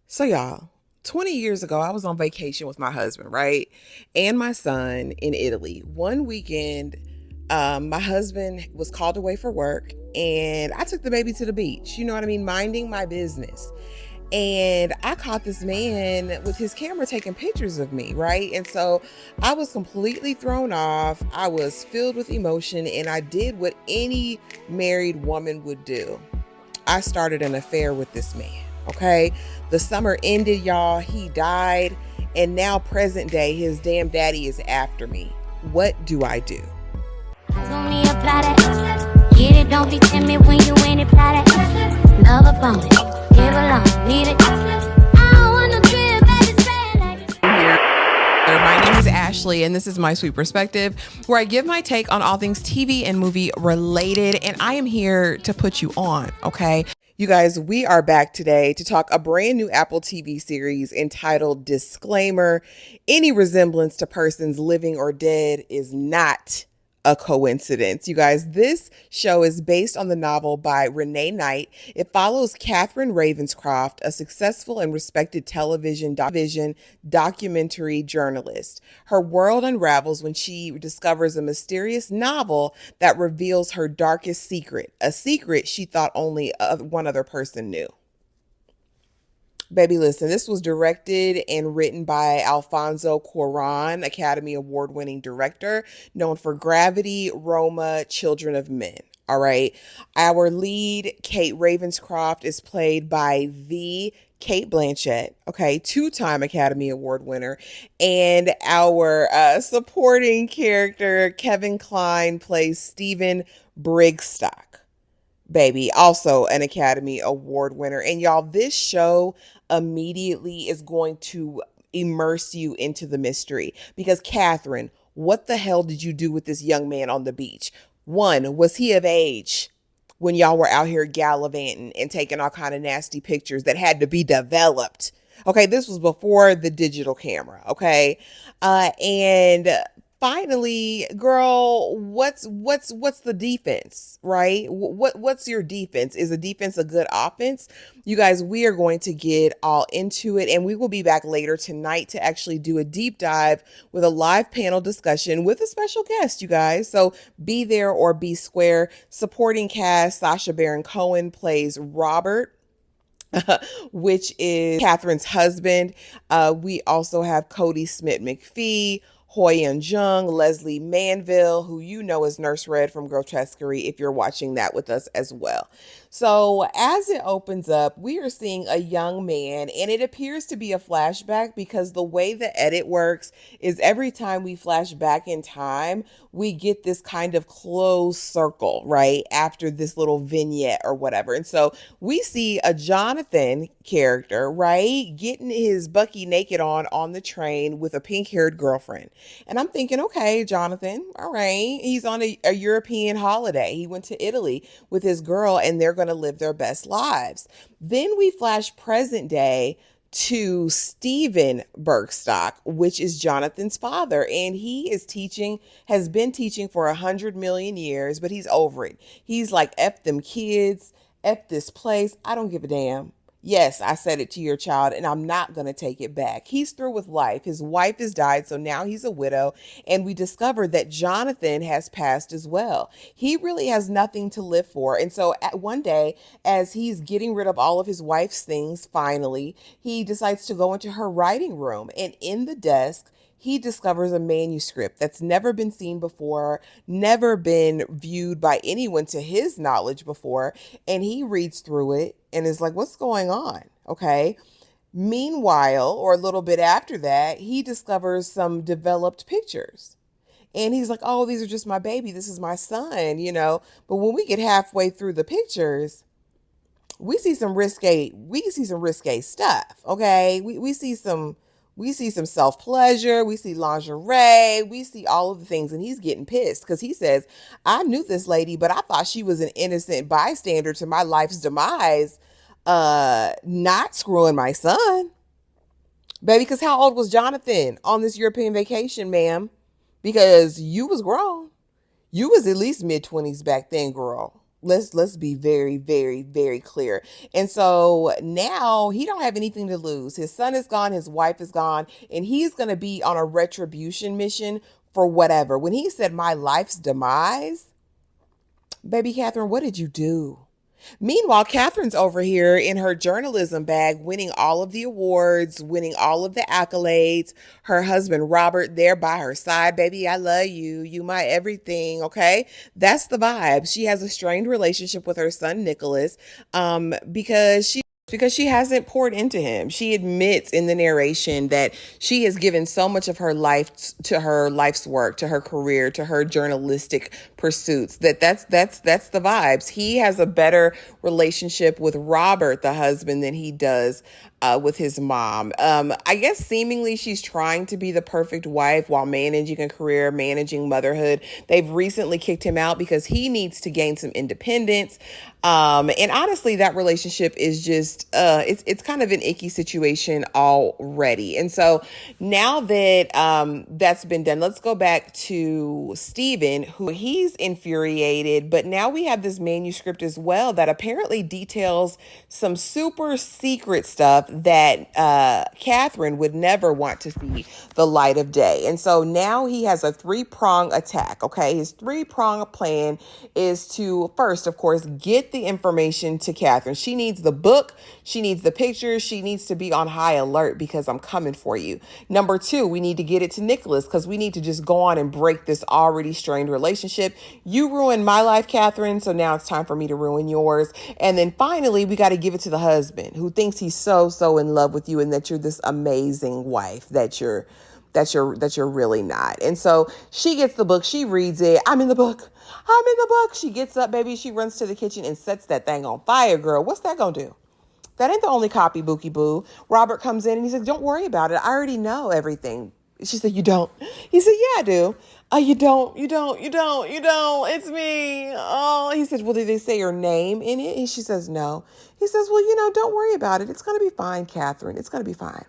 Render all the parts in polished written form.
So, y'all, 20 years ago, I was on vacation with my husband, right? And my son in Italy. One weekend, my husband was called away for work, and I took the baby to the beach. You know what I mean? Minding my business. And I caught this man with his camera taking pictures of me, right? And so I was completely thrown off. I was filled with emotion, and I did what any married woman would do. I started an affair with this man. Okay. The summer ended, y'all. He died. And now, present day, his damn daddy is after me. What do I do? Get it, don't be timid when you ain't it, apply that. Love a bone, give along, need it. I don't want no trip, baby, say like My name is Ashley, and this is My Sweet Perspective, where I give my take on all things TV and movie related, and I am here to put you on, okay? You guys, we are back today to talk a brand new Apple TV series entitled Disclaimer. Any resemblance to persons living or dead is not a coincidence. You guys, this show is based on the novel by Renee Knight. It follows Catherine Ravenscroft, a successful and respected television documentary journalist. Her world unravels when she discovers a mysterious novel that reveals her darkest secret, a secret she thought only one other person knew. Baby, listen, this was directed and written by Alfonso Cuarón, Academy Award winning director, known for Gravity, Roma, Children of Men. All right. Our lead, Kate Ravenscroft, is played by the Kate Blanchett, okay, two-time Academy Award winner. And our supporting character, Kevin Kline, plays Stephen Brigstock, baby, also an Academy Award winner. And y'all, this show immediately is going to immerse you into the mystery because Catherine, what the hell did you do with this young man on the beach? One, was he of age when y'all were out here gallivanting and taking all kind of nasty pictures that had to be developed? Okay, this was before the digital camera. Okay, and finally, girl, what's the defense, right? What's your defense? Is a defense a good offense? You guys, we are going to get all into it, and we will be back later tonight to actually do a deep dive with a live panel discussion with a special guest, you guys. So be there or be square. Supporting cast: Sacha Baron Cohen plays Robert, which is Catherine's husband. We also have Cody Smith McPhee, Hoyan Jung, Leslie Manville, who you know is Nurse Red from Grotesquerie if you're watching that with us as well. So as it opens up, we are seeing a young man, and it appears to be a flashback because the way the edit works is every time we flash back in time, we get this kind of closed circle, right? After this little vignette or whatever. And so we see a Jonathan character, right? Getting his Bucky naked on the train with a pink-haired girlfriend. And I'm thinking, okay, Jonathan, all right. He's on a European holiday. He went to Italy with his girl and they're going to live their best lives. Then we flash present day to Stephen Bergstock, which is Jonathan's father. And he is teaching, has been teaching for 100 million years, but he's over it. He's like, F them kids, F this place. I don't give a damn. Yes, I said it to your child, and I'm not going to take it back. He's through with life. His wife has died, so now he's a widow. And we discovered that Jonathan has passed as well. He really has nothing to live for. And so at one day, as he's getting rid of all of his wife's things, finally, he decides to go into her writing room. And in the desk, he discovers a manuscript that's never been seen before, never been viewed by anyone to his knowledge before. And he reads through it and is like, what's going on? Okay. Meanwhile, or a little bit after that, he discovers some developed pictures. And he's like, oh, these are just my baby. This is my son. But when we get halfway through the pictures, we see some risque stuff. Okay. We see some self pleasure. We see lingerie. We see all of the things. And he's getting pissed because he says, I knew this lady, but I thought she was an innocent bystander to my life's demise, not screwing my son. Baby, because how old was Jonathan on this European vacation, ma'am? Because you was grown. You was at least mid-20s back then, girl. Let's be very, very, very clear. And so now he don't have anything to lose. His son is gone, his wife is gone, and he's going to be on a retribution mission for whatever. When he said my life's demise, baby Catherine, what did you do? Meanwhile, Catherine's over here in her journalism bag, winning all of the awards, winning all of the accolades. Her husband, Robert, there by her side. Baby, I love you. You my everything. Okay. That's the vibe. She has a strained relationship with her son, Nicholas, because she hasn't poured into him. She admits in the narration that she has given so much of her life to her life's work, to her career, to her journalistic pursuits. That's the vibes. He has a better relationship with Robert, the husband, than he does with his mom. I guess seemingly she's trying to be the perfect wife while managing a career, managing motherhood. They've recently kicked him out because he needs to gain some independence. And honestly, that relationship is just, it's kind of an icky situation already. And so now that, that's been done, let's go back to Stephen, who he's infuriated, but now we have this manuscript as well that apparently details some super secret stuff that, Catherine would never want to see the light of day. And so now he has a 3-prong attack. Okay. His 3-prong plan is to first, of course, get the information to Catherine. She needs the book. She needs the pictures. She needs to be on high alert because I'm coming for you. Number 2, we need to get it to Nicholas because we need to just go on and break this already strained relationship. You ruined my life, Catherine, so now it's time for me to ruin yours. And then finally, we got to give it to the husband who thinks he's so in love with you and that you're this amazing wife that you're really not. And so she gets the book, she reads it. I'm in the book. She gets up, baby. She runs to the kitchen and sets that thing on fire, girl. What's that gonna do? That ain't the only copy, Bookie Boo. Robert comes in and he said, don't worry about it. I already know everything. She said, you don't? He said, yeah, I do. You don't. It's me. Oh, he said, well, did they say your name in it? And she says, no. He says, well, don't worry about it. It's going to be fine, Catherine. It's going to be fine.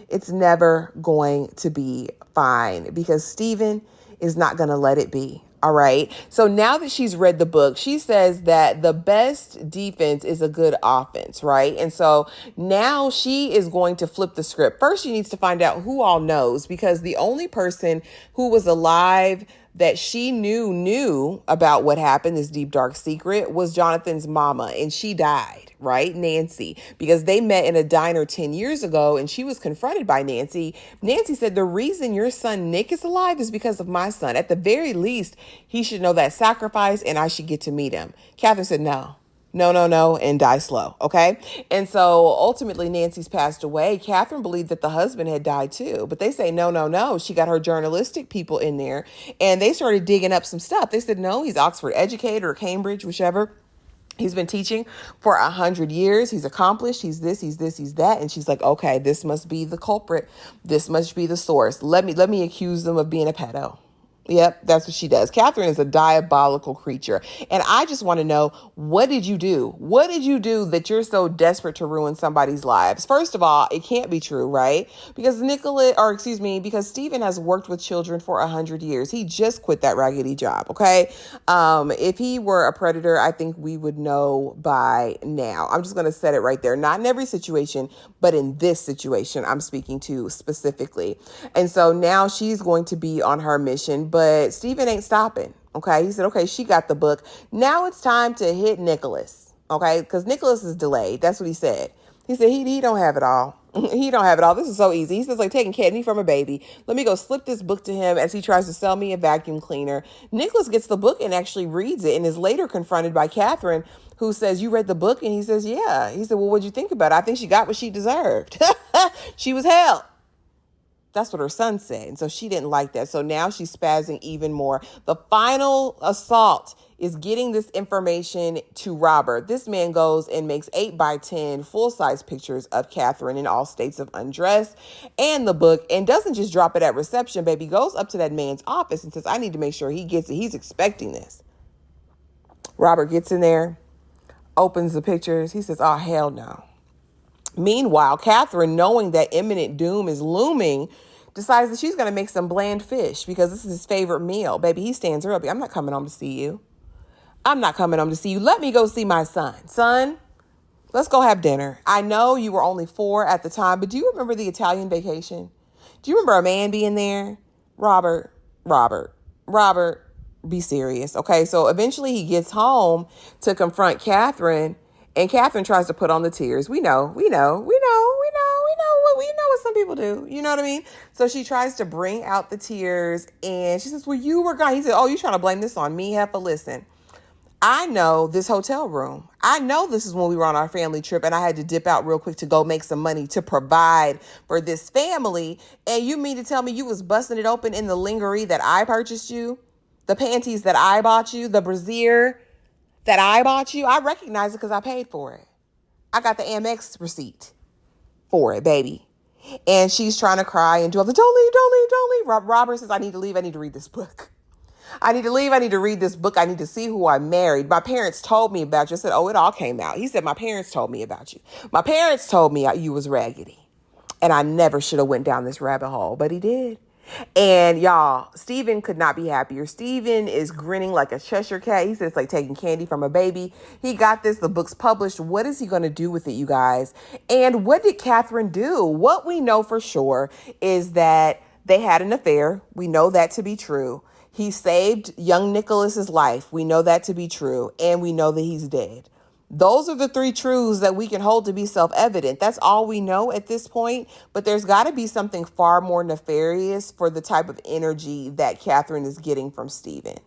It's never going to be fine because Stephen is not going to let it be. All right. So now that she's read the book, she says that the best defense is a good offense. Right. And so now she is going to flip the script. First, she needs to find out who all knows, because the only person who was alive that she knew about what happened, this deep, dark secret, was Jonathan's mama. And she died, right? Nancy, because they met in a diner 10 years ago and she was confronted by Nancy. Nancy said, the reason your son Nick is alive is because of my son. At the very least, he should know that sacrifice and I should get to meet him. Catherine said, no, and die slow. Okay. And so ultimately Nancy's passed away. Catherine believed that the husband had died too, but they say, no. She got her journalistic people in there and they started digging up some stuff. They said, no, he's Oxford educated or Cambridge, whichever. He's been teaching for 100 years. He's accomplished. He's this, he's that. And she's like, okay, this must be the culprit. This must be the source. Let me accuse them of being a pedo. Yep, that's what she does. Catherine is a diabolical creature. And I just want to know, what did you do? What did you do that you're so desperate to ruin somebody's lives? First of all, it can't be true, right? Because because Stephen has worked with children for 100 years. He just quit that raggedy job, okay? If he were a predator, I think we would know by now. I'm just going to set it right there. Not in every situation, but in this situation I'm speaking to specifically. And so now she's going to be on her mission, but Stephen ain't stopping. Okay. He said, okay, she got the book. Now it's time to hit Nicholas. Okay. Because Nicholas is delayed. That's what he said. He said, he don't have it all. He don't have it all. This is so easy. He says, like taking candy from a baby. Let me go slip this book to him as he tries to sell me a vacuum cleaner. Nicholas gets the book and actually reads it and is later confronted by Catherine, who says, you read the book? And he says, yeah. He said, well, what'd you think about it? I think she got what she deserved. She was held. That's what her son said. And so she didn't like that. So now she's spazzing even more. The final assault is getting this information to Robert. This man goes and makes 8x10 full-size pictures of Catherine in all states of undress and the book, and doesn't just drop it at reception, baby. Goes up to that man's office and says, I need to make sure he gets it. He's expecting this. Robert gets in there, opens the pictures. He says, oh, hell no. Meanwhile, Catherine, knowing that imminent doom is looming, decides that she's going to make some bland fish because this is his favorite meal. Baby, he stands her up. I'm not coming home to see you. I'm not coming home to see you. Let me go see my son. Son, let's go have dinner. I know you were only 4 at the time, but do you remember the Italian Vacation? Do you remember a man being there? Robert, be serious. Okay, so eventually he gets home to confront Catherine, and Catherine tries to put on the tears. We know what some people do. You know what I mean? So she tries to bring out the tears, and she says, well, you were gone. He said, oh, you trying to blame this on me, Heffa? Listen, I know this hotel room. I know this is when we were on our family trip and I had to dip out real quick to go make some money to provide for this family. And you mean to tell me you was busting it open in the lingerie that I purchased you? The panties that I bought you? The brassiere that I bought you? I recognize it because I paid for it. I got the Amex receipt for it, baby. And she's trying to cry and do all the, don't leave. Robert says, I need to leave. I need to read this book. I need to leave. I need to read this book. I need to see who I married. My parents told me about you. I said, oh, it all came out. He said, my parents told me about you. My parents told me you was raggedy. And I never should have went down this rabbit hole, but he did. And y'all, Stephen could not be happier. Stephen is grinning like a Cheshire cat. He says it's like taking candy from a baby. He got this. The book's published. What is he going to do with it, you guys? And what did Catherine do? What we know for sure is that they had an affair. We know that to be true. He saved young Nicholas's life. We know that to be true. And we know that he's dead. Those are the 3 truths that we can hold to be self-evident. That's all we know at this point. But there's got to be something far more nefarious for the type of energy that Catherine is getting from Stephen.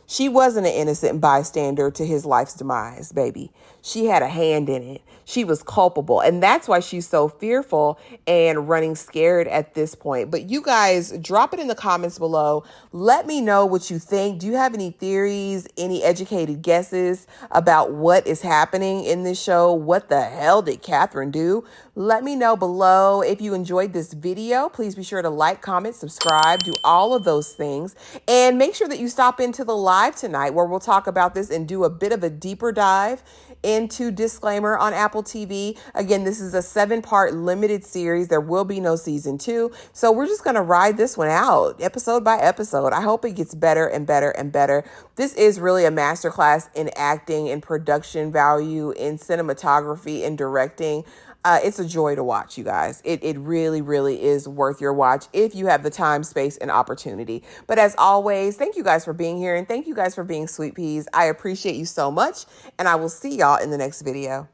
She wasn't an innocent bystander to his life's demise, baby. She had a hand in it. She was culpable. And that's why she's so fearful and running scared at this point. But you guys, drop it in the comments below. Let me know what you think. Do you have any theories, any educated guesses about what is happening in this show? What the hell did Catherine do? Let me know below. If you enjoyed this video, please be sure to like, comment, subscribe, do all of those things. And make sure that you stop into the live tonight where we'll talk about this and do a bit of a deeper dive into Disclaimer on Apple TV. Again, this is a 7-part limited series. There will be no season 2. So we're just going to ride this one out episode by episode. I hope it gets better and better and better. This is really a masterclass in acting and production value, in cinematography and directing. It's a joy to watch, you guys. It really, really is worth your watch if you have the time, space, and opportunity. But as always, thank you guys for being here and thank you guys for being sweet peas. I appreciate you so much, and I will see y'all in the next video.